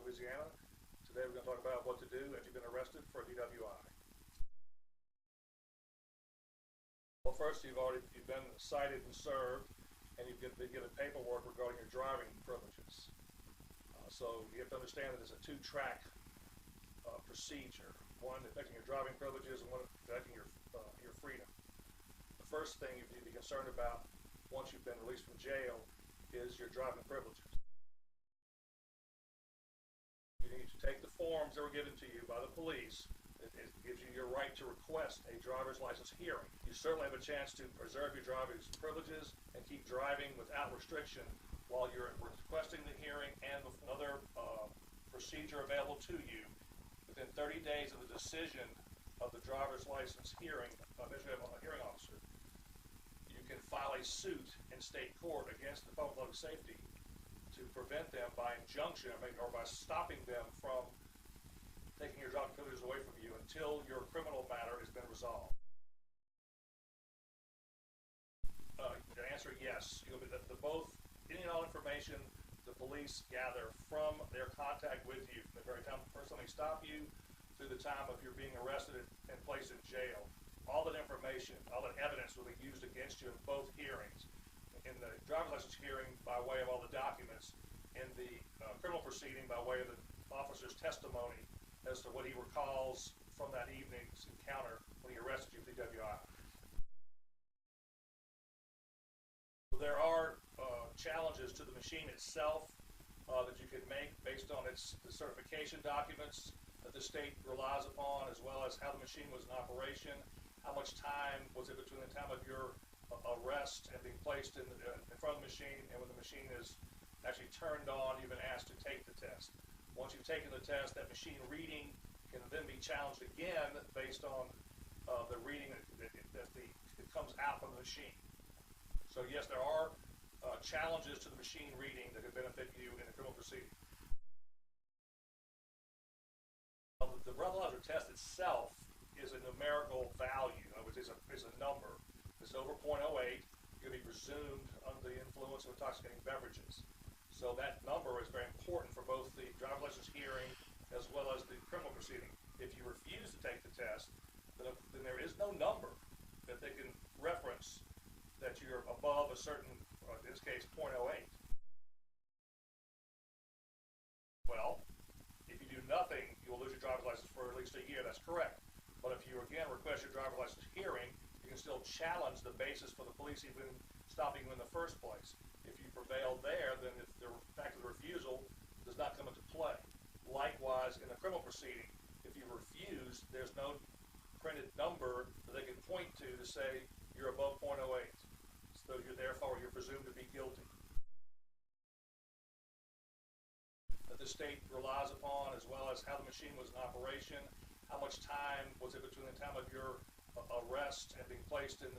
Louisiana. Today we're going to talk about what to do if you've been arrested for a DWI. Well, first you've been cited and served, and you've been given paperwork regarding your driving privileges. So you have to understand that it's a two-track procedure, one affecting your driving privileges and one affecting your freedom. The first thing you need to be concerned about once you've been released from jail is your driving privileges. You need to take the forms that were given to you by the police. It gives you your right to request a driver's license hearing. You certainly have a chance to preserve your driving privileges and keep driving without restriction while you're requesting the hearing, and with another procedure available to you. Within 30 days of the decision of the driver's license hearing, a hearing officer, you can file a suit in state court against the public safety to prevent them by injunction or by stopping them from taking your driving privileges away from you until your criminal matter has been resolved. The answer, yes. Both any and all information the police gather from their contact with you, from the very time the person may stop you through the time of your being arrested and placed in jail, all that information, all that evidence will be used against you in both hearings. In the driver's license hearing, by way of all the documents; in the criminal proceeding, by way of the officer's testimony as to what he recalls from that evening's encounter when he arrested you for DWI. There are challenges to the machine itself that you can make based on the certification documents that the state relies upon, as well as how the machine was in operation, how much time was it between the time of your arrest and being placed in front of the machine and when the machine is actually turned on, you've been asked to take the test. Once you've taken the test, that machine reading can then be challenged again based on the reading that comes out from the machine. So yes, there are challenges to the machine reading that could benefit you in a criminal proceeding. The breathalyzer test itself is a numerical value, which is a number. It's over 0.08. You're going to be presumed under the influence of intoxicating beverages. So that number is very important for both the driver's license hearing as well as the criminal proceeding. If you refuse to take the test, then there is no number that they can reference that you're above a certain, in this case, 0.08. Well, if you do nothing, you will lose your driver's license for at least a year. That's correct. But if you again request your driver's license hearing, you can still challenge the basis for the police even stopping you in the first place. If you prevail there, then if the fact of the refusal does not come into play. Likewise, in a criminal proceeding, if you refuse, there's no printed number that they can point to say you're above 0.08. So therefore you're presumed to be guilty. That the state relies upon, as well as how the machine was in operation, how much time was it between the time of your arrest and being placed in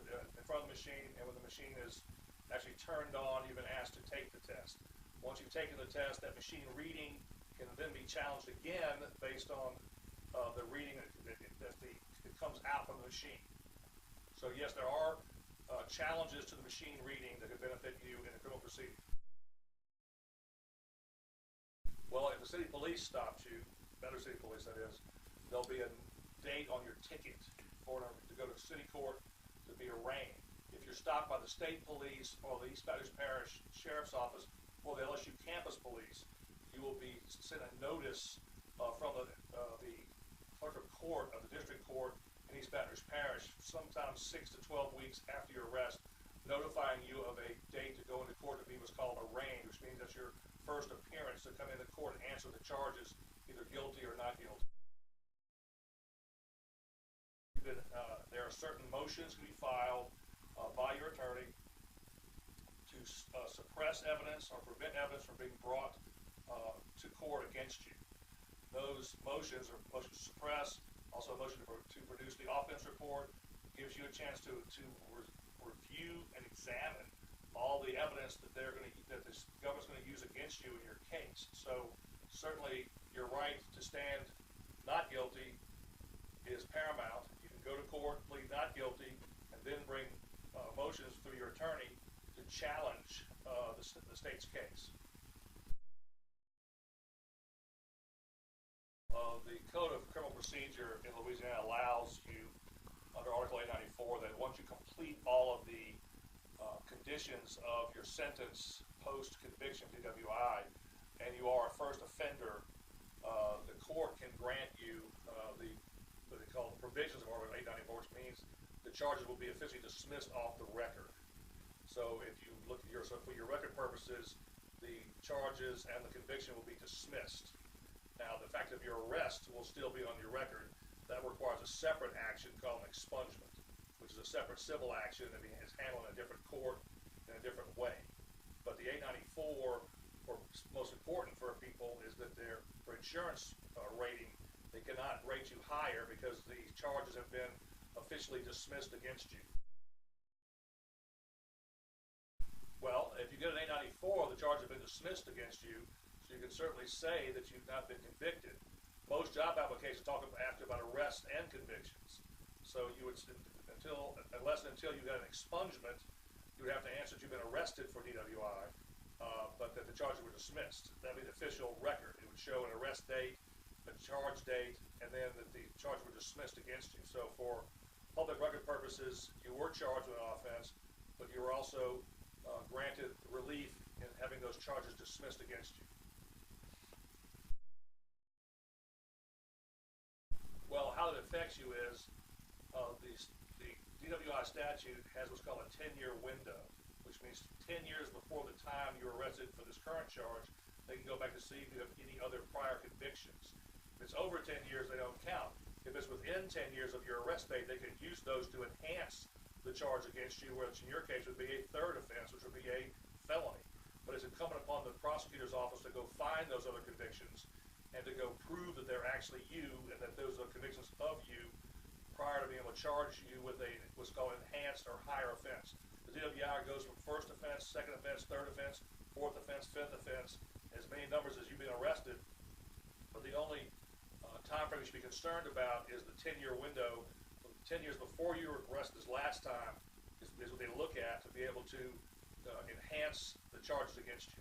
front of the machine and when the machine is actually turned on, you've been asked to take the test. Once you've taken the test, that machine reading can then be challenged again based on the reading that comes out from the machine. So yes, there are challenges to the machine reading that could benefit you in a criminal proceeding. Well, if the city police stops you, better city police that is, there'll be a date on your ticket to go to city court to be arraigned. If you're stopped by the state police or the East Baton Rouge Parish Sheriff's Office or the LSU campus police, you will be sent a notice from the clerk of court of the district court in East Baton Rouge Parish, sometimes 6 to 12 weeks after your arrest, notifying you of a date to go into court to be what's called arraigned, which means that's your first appearance to come into court and answer the charges, either guilty or not guilty. There are certain motions to be filed by your attorney to suppress evidence or prevent evidence from being brought to court against you. Those motions are motions to suppress, also a motion to produce the offense report, gives you a chance to review and examine all the evidence that the government's going to use against you in your case. So certainly your right to stand not guilty is paramount. You can go to court, plead not guilty, and then bring motions through your attorney to challenge the state's case. procedure in Louisiana allows you, under Article 894, that once you complete all of the conditions of your sentence post-conviction DWI, and you are a first offender, the court can grant you what they call provisions of Article 894, which means the charges will be officially dismissed off the record. So if you look at for your record purposes, the charges and the conviction will be dismissed. Now, the fact of your arrest will still be on your record. That requires a separate action called an expungement, which is a separate civil action that is handled in a different court in a different way. But the 894, or most important for people, is that for insurance rating, they cannot rate you higher because the charges have been officially dismissed against you. Well, if you get an 894, the charges have been dismissed against you, so you can certainly say that you've not been convicted. Most job applications ask about arrests and convictions. So you would, unless and until you got an expungement, you would have to answer that you've been arrested for DWI, but that the charges were dismissed. That would be the official record. It would show an arrest date, a charge date, and then that the charges were dismissed against you. So for public record purposes, you were charged with an offense, but you were also granted relief in having those charges dismissed against you. Well, how it affects you is the DWI statute has what's called a 10-year window, which means 10 years before the time you were arrested for this current charge, they can go back to see if you have any other prior convictions. If it's over 10 years, they don't count. If it's within 10 years of your arrest date, they can use those to enhance the charge against you, which in your case would be a third offense, which would be a felony. But it's incumbent upon the prosecutor's office to go find those other convictions and to go prove that they're actually you and that those are convictions of you prior to being able to charge you with what's called enhanced or higher offense. The DWI goes from first offense, second offense, third offense, fourth offense, fifth offense, as many numbers as you've been arrested. But the only time frame you should be concerned about is the 10-year window. From 10 years before you were arrested this last time is what they look at to be able to enhance the charges against you.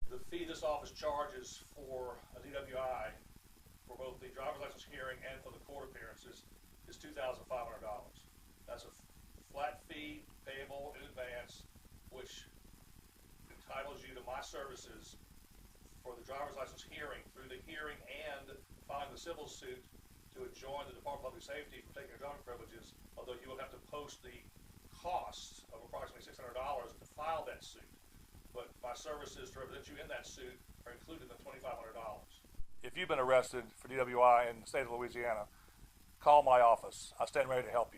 The fee this office charges for a DWI, for both the driver's license hearing and for the court appearances, is $2,500. That's a flat fee payable in advance, which entitles you to my services for the driver's license hearing, through the hearing and filing the civil suit to adjoin the Department of Public Safety from taking your driving privileges, although you will have to post the costs of approximately $600 to file that suit. But my services to represent you in that suit are included in the $2,500. If you've been arrested for DWI in the state of Louisiana, call my office. I stand ready to help you.